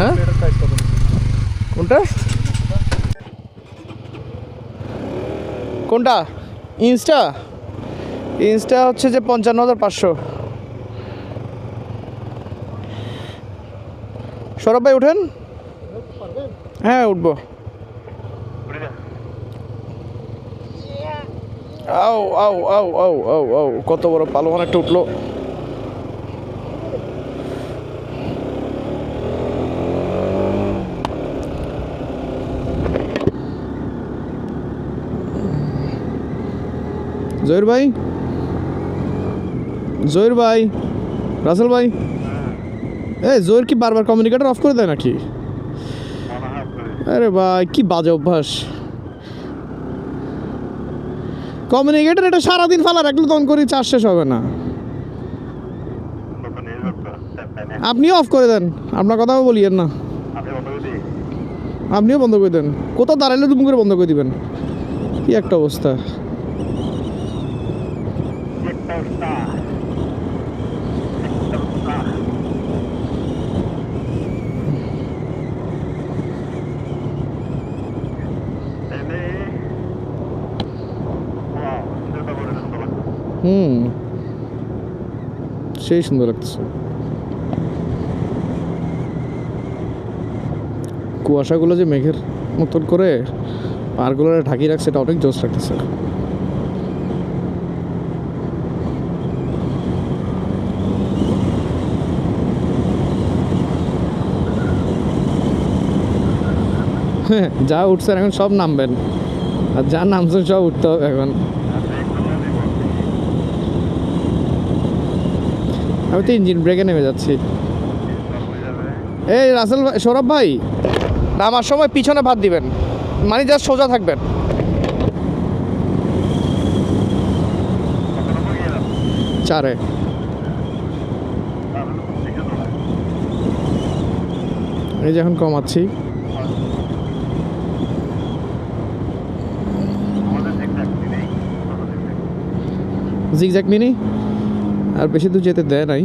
হ্যাঁ কোনটা কোনটা ইন্সটা ইন্সটা হচ্ছে যে 55,500। সৌরভ ভাই উঠেন। হ্যাঁ উঠবো। আও আও আও আও আও আও কত বড় পালোয়ান একটা উঠলো। জহির ভাই, জহির ভাই, রাসেল ভাই, এই জহির কি বারবার কমিউনিকেটর অফ করে দেয় নাকি? আরে ভাই কি বাজে অভ্যাস। কমিউনিকেটর এটা সারাদিন ফালা রাখলে তখন করি চার্জ শেষ হবে না। আপনিও অফ করে দেন, আপনার কথাও বলিয়েন না। আপনিও বন্ধ করে দেন, কোথাও দাঁড়ালে দুম করে বন্ধ করে দিবেন। কি একটা অবস্থা। সেই সুন্দর লাগতেছে। কুয়াশাগুলো যে মেঘের মতন করে পাহাড়গুলো ঢাকিয়ে রাখছে, এটা অনেক জোশ লাগতেছে। হ্যাঁ যা উঠছেন এখন সব নামবেন, আর যা নামছেন সব উঠতে হবে এখন। আমি তো ইঞ্জিন ব্রেকে নেমে যাচ্ছি। এই রাসেল ভাই, সৌরভ ভাই, নামার সময় পিছনে ভাত দিবেন, মানে যা সোজা থাকবেন। চারে এই যে এখন কমাচ্ছি। জিগজ্যাগ মিনি আর বেশি দূর যেতে দেয় নাই।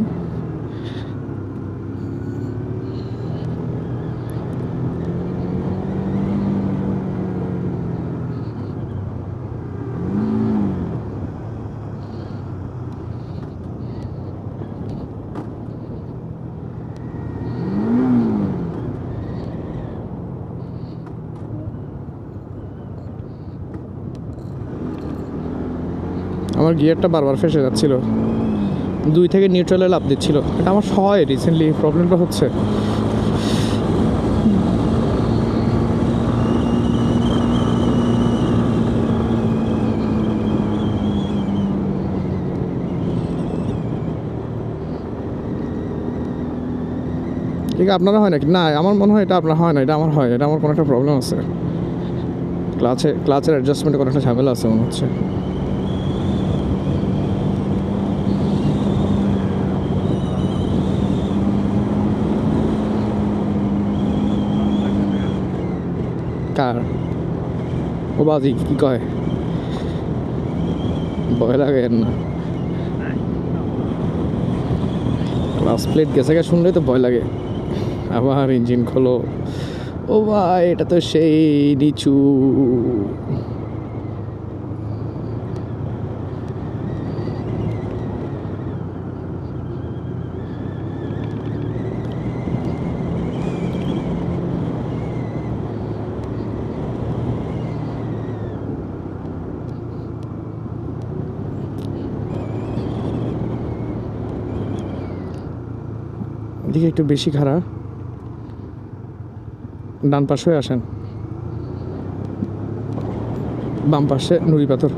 আমার গিয়ারটা বারবার ফেসে যাচ্ছিল, 2 থেকে নিউট্রালে লাফ দিচ্ছিল। এটা আমার হয় রিসেন্টলি, প্রবলেমটা হচ্ছে। ঠিক আপনারা হয় নাকি? না আমার মনে হয় এটা আপনার হয় না, এটা আমার হয়। এটা আমার কোনো একটা প্রবলেম আছে, ক্লাচের অ্যাডজাস্টমেন্টে কোনো একটা ঝামেলা আছে মনে হচ্ছে। কার ও বাজি কি কয়? ভয় লাগে না? ক্লাস প্লেট গেছে গা শুনলেই তো ভয় লাগে। আবার ইঞ্জিন খোলো। ও ভাই এটা তো সেই নিচু। এদিকে একটু বেশি খারাপ, ডান পাশে আসেন, বাম পাশে নুড়ি পাথর।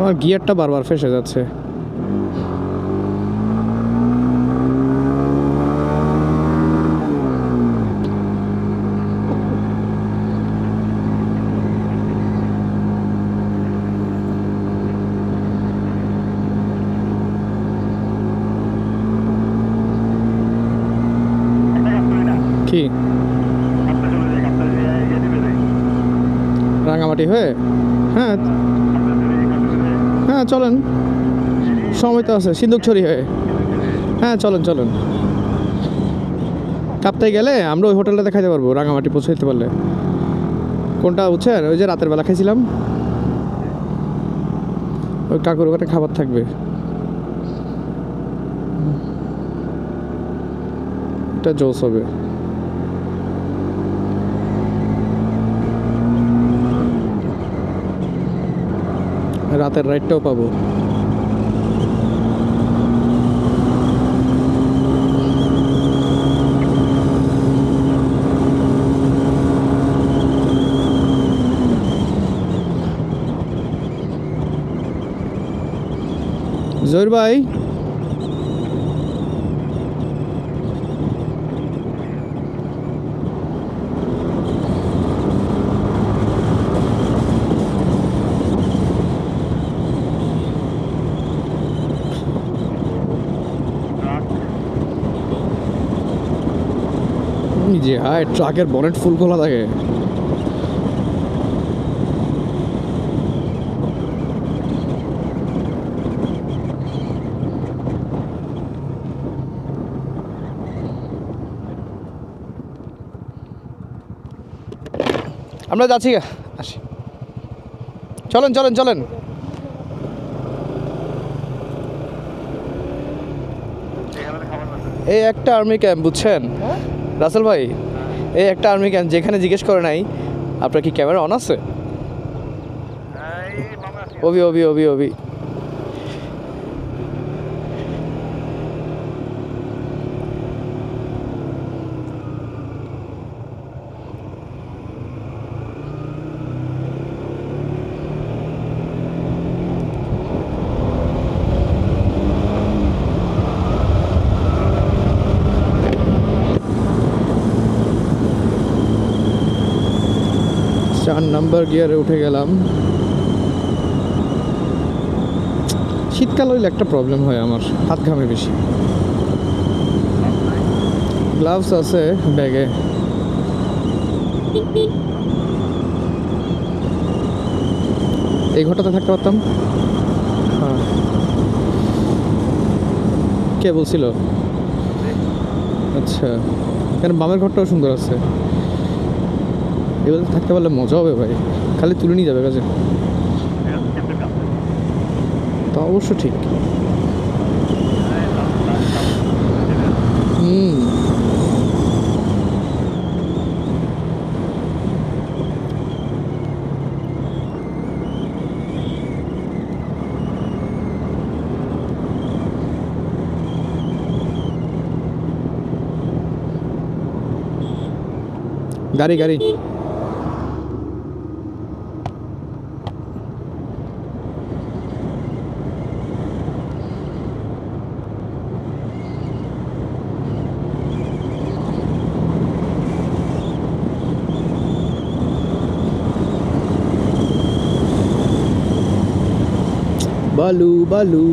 আমার গিয়ারটা বারবার ফেসে যাচ্ছে। কি রাঙামাটি হয়ে? হ্যাঁ হ্যাঁ চলেন, সময় তো আছে। সিন্দুকছড়ি হয়ে, হ্যাঁ চলেন চলেন। কাপ্তাই গেলে আমরা ওই হোটেলটাতে খাইতে পারবো, রাঙামাটি পৌঁছে যেতে পারলে। কোনটা বুঝছেন? ওই যে রাতের বেলা খাইছিলাম, ওই কাকুর ওখানে খাবার থাকবে, এটা জোস হবে। রাতের রাইডটাও পাবো। জহির ভাই, যে হায় ট্রাকের বনেট ফুল খোলা থাকে। আমরা যাচ্ছি, আসি, চলেন চলেন চলেন। এই একটা আর্মি ক্যাম্প বুঝছেন রাসেল ভাই, এই একটা আর্মি ক্যাম্প, যেখানে জিজ্ঞেস করে নাই আপনার কি ক্যামেরা অন আছে? অভি অভি অভি অভি চার নাম্বার গিয়ারে উঠে গেলাম। শীতকাল হইলে একটা প্রবলেম হয় আমার, হাত ঘামে বেশি। গ্লাভস আছে ব্যাগে। এই ঘরটাতে থাকতে পারতাম। হ্যাঁ, কে বলছিল? আচ্ছা, কেন বামের ঘরটাও সুন্দর আছে। এবার থাকতে পারলে মজা হবে ভাই, খালি তুলে নিয়ে যাবে কাজে। তা অবশ্য ঠিক। গাড়ি গাড়ি বালু বালু।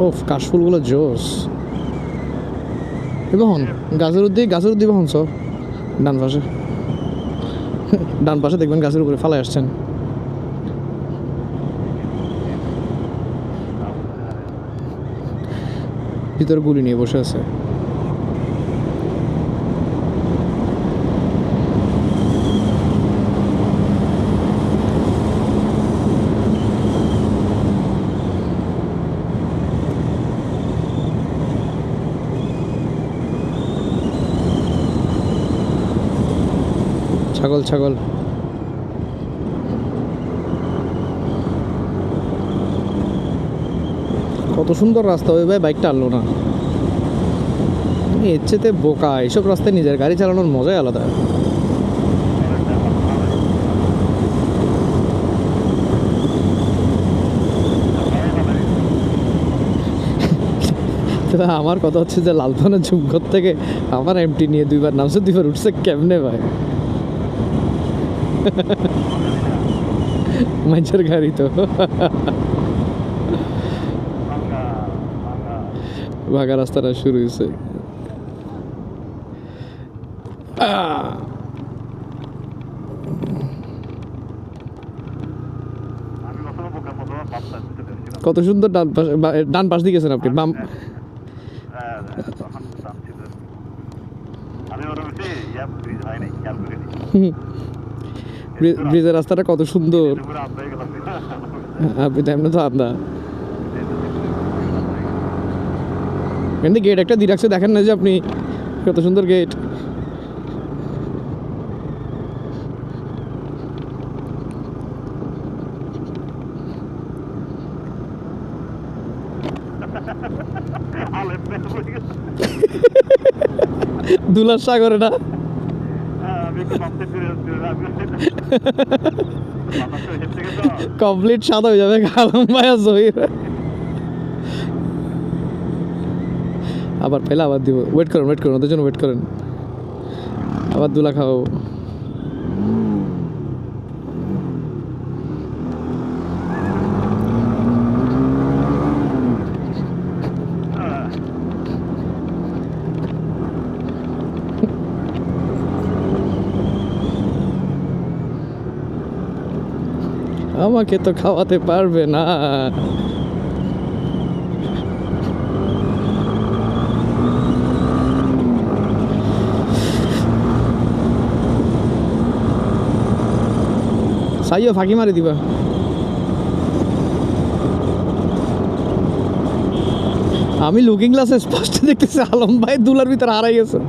ওফ, কাশফুলগুলো জোস। এবং গাছের উদ্দি বহন সব ডান পাশে, ডান পাশে দেখবেন গাছের উপরে ফালাই আসছেন। ভিতরে গুলি নিয়ে বসে আছে। ছাগল ছাগল। কত সুন্দর রাস্তা, ওই ভাই বাইকটা আনলো না। এর চেতে বোকা, এইসব রাস্তায় নিজের গাড়ি চালানোর মজাই আলাদা। আমার কথা হচ্ছে যে লালপানা ঝুমঘর থেকে আমার এমটি নিয়ে 2বার নামছে, 2বার উঠছে, কেমনে ভাই? মাঝের গাড়ি তো ভাঙা রাস্তাটা শুরু হয়েছে। কত সুন্দর ডান পাশ দিয়ে গেছেন আপনি। বাম ব্রিজের রাস্তাটা কত সুন্দর, আপনি তেমন তো আন্দা। কিন্তু গেট একটা দিয়ে রাখছে, দেখেন না যে আপনি কত সুন্দর গেট। দুলার সাগরে না, কমপ্লিট সাদা হয়ে যাবে আলম ভাইয়া জহির। আবার পেলে আবার দিব, ওয়েট করেন ওদের জন্য ওয়েট করেন, আবার দুলা খাওয়াবো। আমাকে তো খাওয়াতে পারবে না। সাইও ফাঁকি মারি দিবা। আমি লুকিং গ্লাসে স্পষ্ট দেখতেছি আলম ভাই দুলার ভিতরে হারাই গেছে।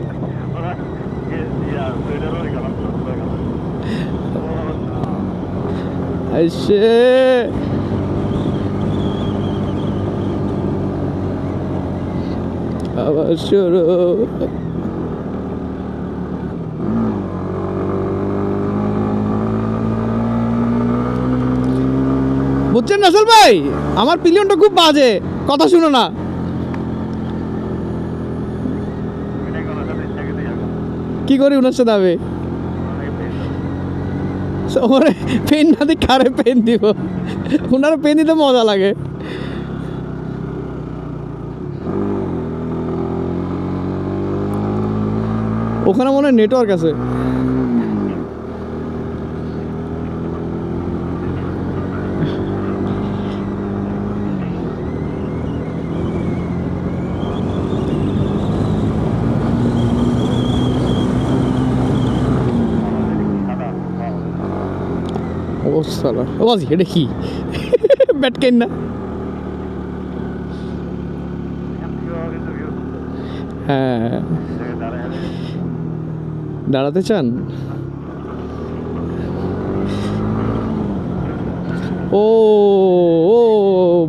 আবার শুরু। বুঝছেন নাসল ভাই, আমার পিলিয়নটা খুব বাজে, কথা শুনো না। কি করি ওনার সাথে আমি ওরে পেন না দিই, কারে পেন দিব? ওনারা পেন দিতে মজা লাগে। ওখানে মনে হয় নেটওয়ার্ক আছে। ও সালা, ও বাজি এটা কি ব্যাট কেন না? হ্যাঁ, দাঁড়াতে চান? ও ও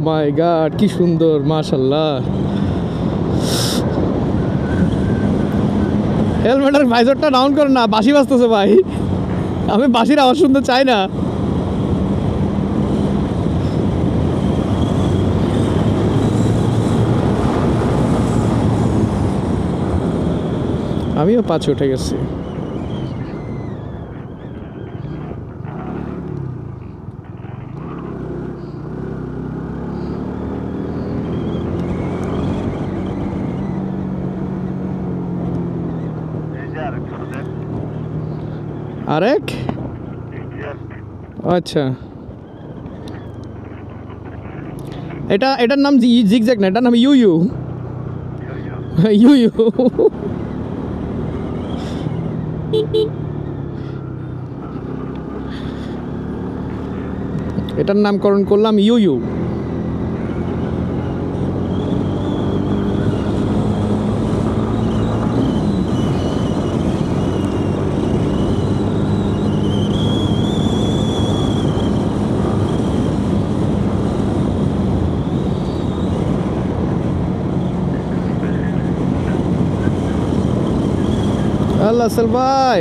মাই গড, কি সুন্দর, মাশাআল্লাহ। হেলমেটের ভাইজারটা ডাউন করেন না, বাঁশি বাজতেছে ভাই। আমি বাঁশির আওয়াজ শুনতে চাই না। আমিও 5 উঠে গেছি। আরেক আচ্ছা, এটার নাম জিগজ্যাগ না, এটার নাম ইউ ইউ ইউ ইউ। এটার নামকরণ করলাম ইউ ইউ। হ্যালো আসল ভাই,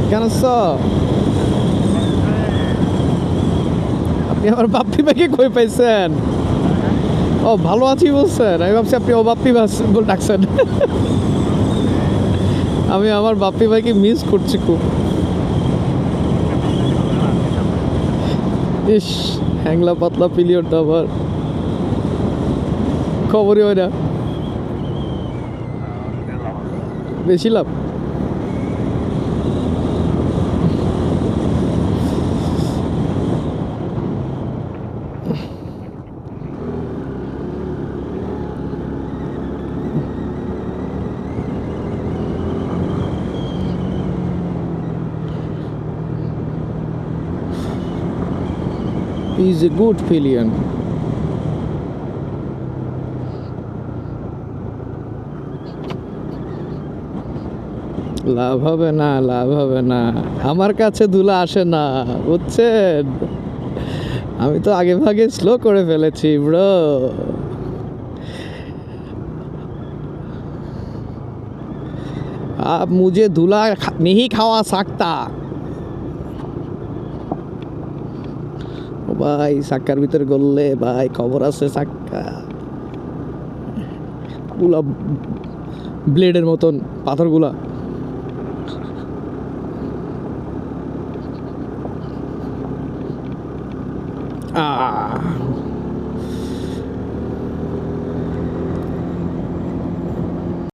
কেন আছো? আপনি আমার বাপ্পি ভাইকে কই পাইছেন? ও ভালো আছি বলছেন, আমি ভাবছি আপনি ও বাপ্পি বলে ডাকছেন। আমি আমার বাপ্পি ভাইকে মিস করছি খুব। ইস, হ্যাংলা পাতলা পিলিয়নটা আবার খবরই হয় না, বেশি লাভ। He's a good pillion. লাভ হবে না, লাভ হবে না, আমার কাছে ধুলা আসে না, বুঝছেন? আমি তো আগে ভাগে স্লো করে ফেলেছি ব্রো। आप मुझे धुला नहीं खावा सकता। ও ভাই সাক্কার ভিতরে গললে ভাই খবর আছে, সাক্কা গুলা ব্লেডের মতন পাথরগুলা।